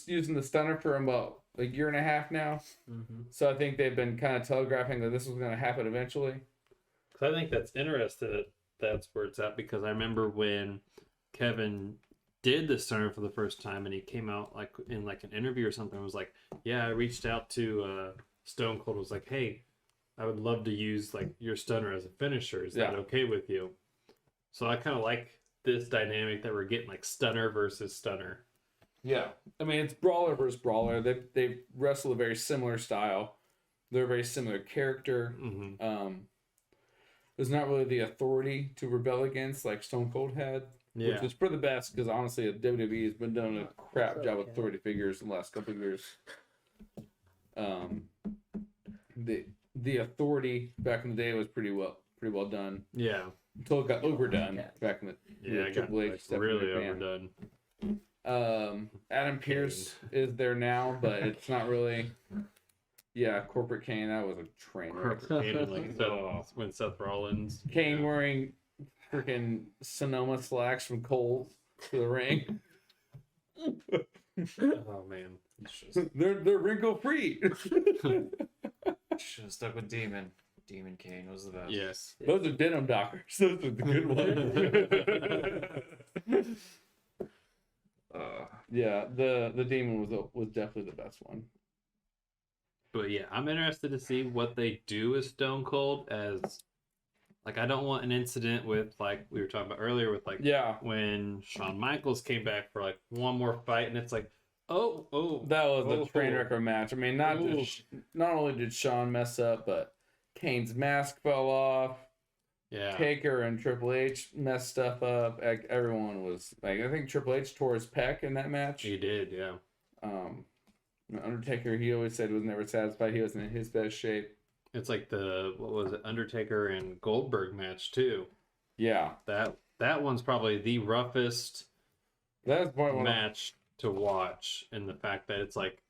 using the stunner for about a year and a half now. Mm-hmm. So I think they've been kind of telegraphing that this was going to happen eventually. Because I think that's interesting that that's where it's at, because I remember when Kevin did the stunner for the first time and he came out like in like an interview or something, and was like, yeah, I reached out to Stone Cold, was like, hey, I would love to use like your stunner as a finisher. Is that okay with you? So I kind of like this dynamic that we're getting, like stunner versus stunner. Yeah, it's brawler versus brawler. They wrestle a very similar style. They're a very similar character. Mm-hmm. There's not really the authority to rebel against like Stone Cold had, Yeah. which is for the best, because honestly, WWE has been doing a crap job with authority figures in the last couple of years. The authority back in the day was pretty well done, Yeah. until it got overdone back in the Yeah, it got Triple H like, stepped really in their band. overdone. Adam Pearce is there now, but it's not really. Yeah, Corporate Kane, that was a train wreck. And like when Seth Rollins. Kane wearing freaking Sonoma slacks from Kohl's to the ring. Oh man. They're wrinkle free. Should have stuck with Demon. Demon Kane was the best. Yes. Those are denim dockers. Those are the good ones. Yeah, the demon was definitely the best one. But yeah, I'm interested to see what they do with Stone Cold, as like I don't want an incident with like we were talking about earlier with like Yeah. when Shawn Michaels came back for like one more fight, and it's like, That was a train wreck of a match. I mean, not only did Sean mess up, but Kane's mask fell off. Yeah. Taker and Triple H messed stuff up. Like, everyone was like, I think Triple H tore his pec in that match. He did, yeah. Undertaker, he always said was never satisfied. He wasn't in his best shape. It's like the Undertaker and Goldberg match too. Yeah, that one's probably the roughest that's one match to watch, and the fact that it's like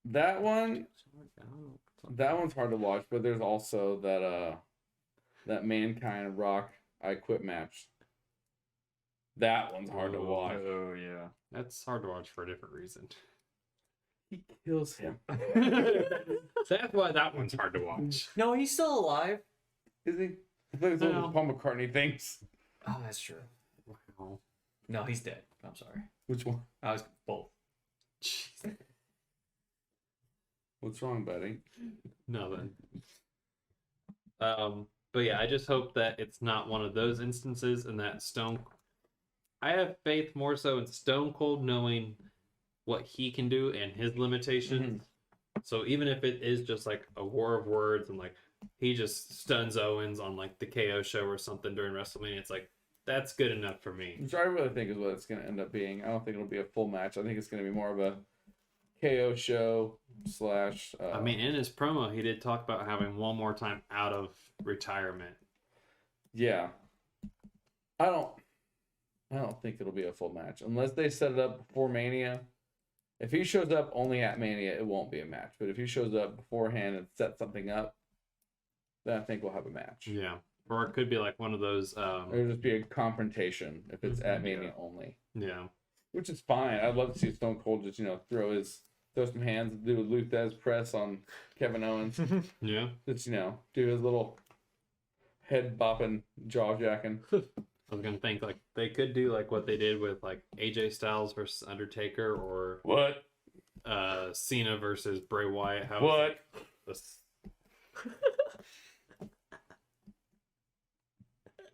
that one's hard to watch. But there's also that Mankind Rock I Quit match. That one's hard to watch. Oh yeah, that's hard to watch for a different reason. He kills him. That's why that one's hard to watch. no, he's still alive. Is he? I think it's one of those Paul McCartney things. Oh, that's true. Wow. No, he's dead. I'm sorry. Which one? I was both. Jeez. What's wrong, buddy? Nothing. But yeah, I just hope that it's not one of those instances, and that I have faith more so in Stone Cold knowing what he can do and his limitations. So even if it is just like a war of words and like he just stuns Owens on like the KO show or something during WrestleMania, it's like that's good enough for me. Which I really think is what it's going to end up being. I don't think it'll be a full match. I think it's going to be more of a KO show / I mean, in his promo, he did talk about having one more time out of retirement. Yeah. I don't think it'll be a full match unless they set it up before Mania. If he shows up only at Mania, it won't be a match. But if he shows up beforehand and sets something up, then I think we'll have a match. Yeah. Or it could be like one of those It'll just be a confrontation if it's at Mania only. Yeah. Which is fine. I'd love to see Stone Cold just, throw some hands and do a Luthez press on Kevin Owens. Yeah. Just, do his little head bopping, jaw jacking. I was gonna think like they could do like what they did with like AJ Styles versus Undertaker, or What? Cena versus Bray Wyatt. What?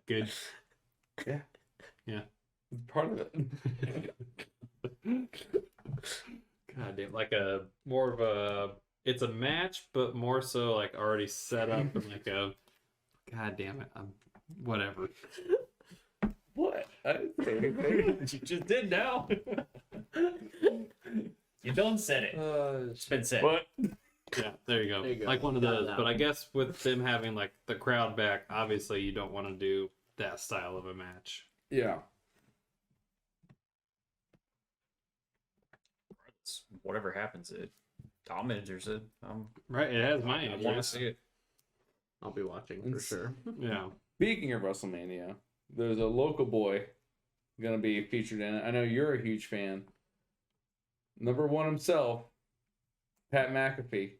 Good. Yeah. Yeah. Part of it. God damn, like it's a match, but more so like already set up and like God damn it, whatever. What? I didn't say anything. You just did now. You done said it. It's been said. What? Yeah, there you go. Like one of those. But I guess with them having like the crowd back, obviously you don't want to do that style of a match. Yeah. Whatever happens, Tom enters it. Right, it has my I want to interest. see it. I'll be watching for sure. Yeah. Speaking of WrestleMania, there's a local boy gonna be featured in it. I know you're a huge fan. Number one himself, Pat McAfee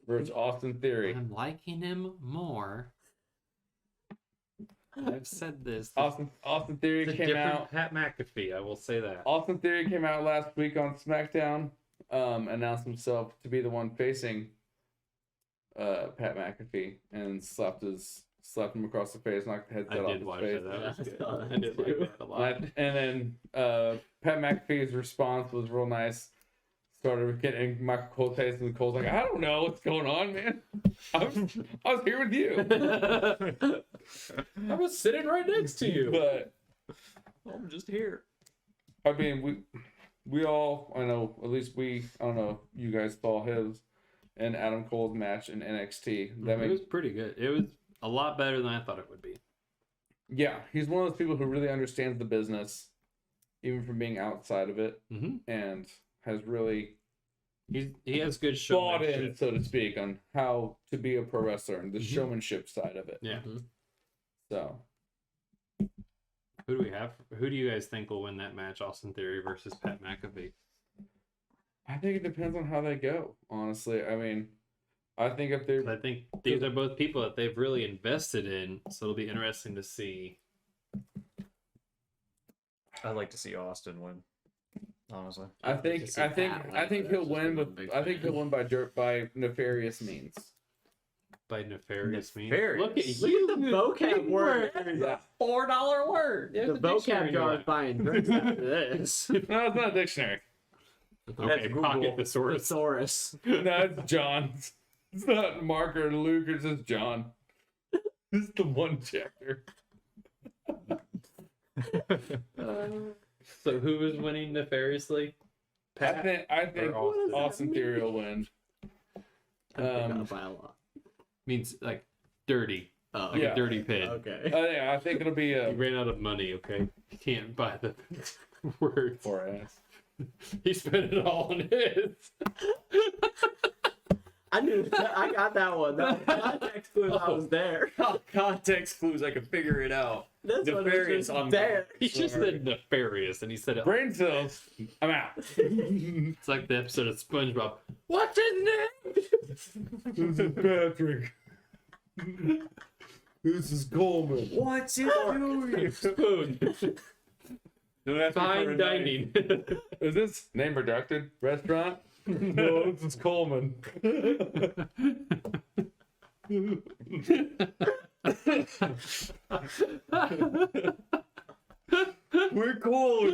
versus Austin Theory. I'm liking him more. I've said this. Austin Theory It's a came different out. Pat McAfee, I will say that. Austin Theory came out last week on SmackDown. Announced himself to be the one facing Pat McAfee and slapped him across the face, knocked the headset off I did his watch face. that. That was Yeah, I good. saw that I did like too. that a lot. And then Pat McAfee's response was real nice. Started getting Michael Cole's face, and Cole's like, I don't know what's going on, man. I was here with you. I was sitting right next to you. But I'm just here. I mean, we all, I know, at least I don't know, you guys saw his and Adam Cole's match in NXT. It was pretty good. It was a lot better than I thought it would be. Yeah, he's one of those people who really understands the business, even from being outside of it, and has really He has good bought in, showmanship. so to speak, on how to be a pro wrestler and the showmanship side of it. Yeah. So, Who do we have? Who do you guys think will win that match? Austin Theory versus Pat McAfee. I think it depends on how they go, honestly. I mean, I think if they're... I think these are both people that they've really invested in, so it'll be interesting to see. I'd like to see Austin win. Honestly, I think he'll win by nefarious means. By nefarious means. Nefarious. Look at Look you. at the vocab word. Yeah. $4 word. There's The a dictionary vocab jar note. is buying drinks after this. No, it's not a dictionary. Okay, Google. Pocket Thesaurus. Thesaurus. No, it's John. It's not Mark or Luke. It's just John. This is the one chapter. So who is winning nefariously? I think or Austin? Austin Theory will win. I think I gotta buy a lot. Means like dirty, Oh, like Yeah. a dirty pig. okay. Yeah, I think it'll be He a ran out of money. Okay, he can't buy the words. poor ass. He spent it all on his. I knew that, I got that one. That was context clue. I was there. Context clues, I can figure it out. This one was Nefarious just on there. He just said nefarious, and he said it. Brain cells. I'm out. It's like the episode of SpongeBob. What's his name? This is Patrick. This is Coleman. What's it doing? Spoon. Fine dining. Is this name redacted? Restaurant? No, this is Coleman. We're cold.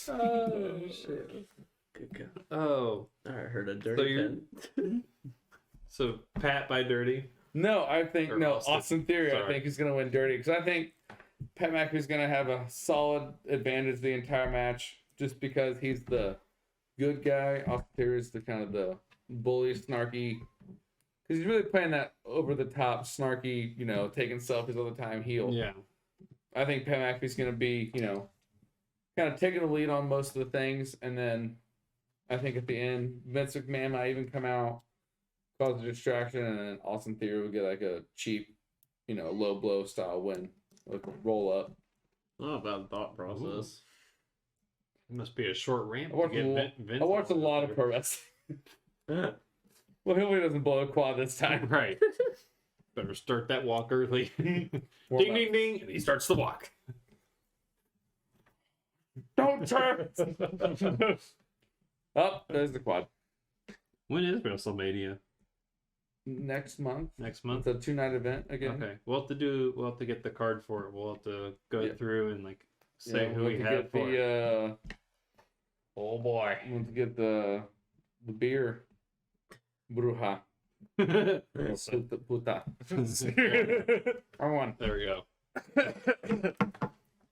Oh shit. Good go. Oh, I heard a dirty you're- pen. so Pat by Dirty. No, I think Or no. Austin. Austin Theory. I Sorry. think he's gonna win dirty because I think Pat McAfee's gonna have a solid advantage the entire match just because he's the good guy. Austin Theory is the kind of the bully, snarky. Because he's really playing that over the top, snarky, taking selfies all the time heel. Yeah. I think Pat McAfee's gonna be, kind of taking the lead on most of the things, and then I think at the end, Vince McMahon might even come out, cause a distraction, and then Austin Theory will get like a cheap, low blow style win, like a roll up. I don't know about the thought process. It must be a short ramp. I watched, to get a, Vin- Vince I watched a on lot there. of pro wrestling. Well, hopefully he doesn't blow a quad this time. Right. Better start that walk early. ding, Warm up. ding, ding. And he starts the walk. Don't turn. Oh, there's the quad. When is WrestleMania? Next month. Next month? It's a 2-night event again. Okay. We'll have to get the card for it. We'll have to go Yeah. through and say Yeah, who we'll we to have get for it. Oh boy. We'll have to get the beer. Bruja. there Puta. I won. we go.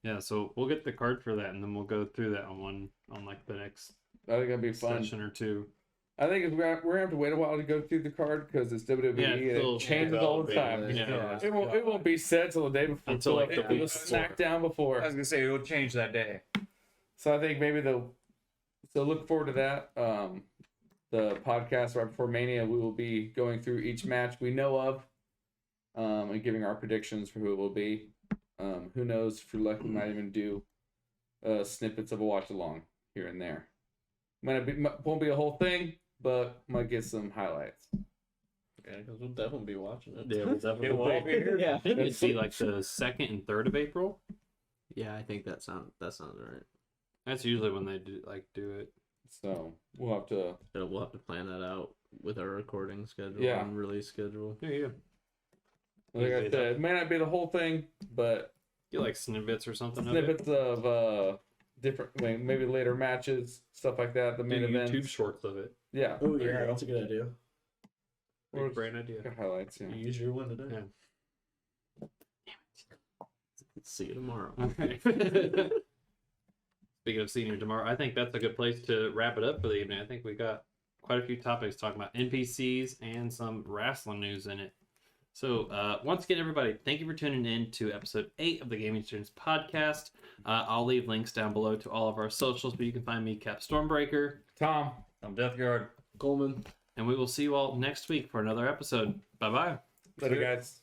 Yeah, so we'll get the card for that, and then we'll go through that on like the next I think it'll be fun. session or two. I think we're gonna have to wait a while to go through the card because it's WWE. Yeah, and it's still it changes all the time. developing. Yeah. It won't be set till the day before. Until, like, it the week was snacked down before. I was gonna say it'll change that day. So I think maybe so look forward to that. The podcast right before Mania, we will be going through each match we know of, and giving our predictions for who it will be. Who knows? If you're lucky, we might even do snippets of a watch along here and there. Won't be a whole thing, but might get some highlights. Yeah, because we'll definitely be watching it. Yeah, we'll definitely It will be here. Yeah. I think it'd be like the 2nd and 3rd of April. Yeah, I think that sounds right. That's usually when they do it. So we'll have to. We'll have to plan that out with our recording schedule Yeah. and release schedule. Yeah. Like I said, it may not be the whole thing, but You like snippets or something snippets of different, maybe later matches, stuff like that. The of it? main Do event. YouTube shorts of it. Yeah. Oh there you go. that's a good idea. Or Great idea. highlights. Yeah. You use your one today. Yeah. See you tomorrow. Okay. Speaking of seeing you tomorrow, I think that's a good place to wrap it up for the evening. I think we got quite a few topics talking about NPCs and some wrestling news in it. So once again, everybody, thank you for tuning in to episode 8 of the Gaming Students Podcast. I'll leave links down below to all of our socials, but you can find me, Cap Stormbreaker, Tom. I'm Death Guard. Coleman. and we will see you all next week for another episode. Bye-bye. Later, guys.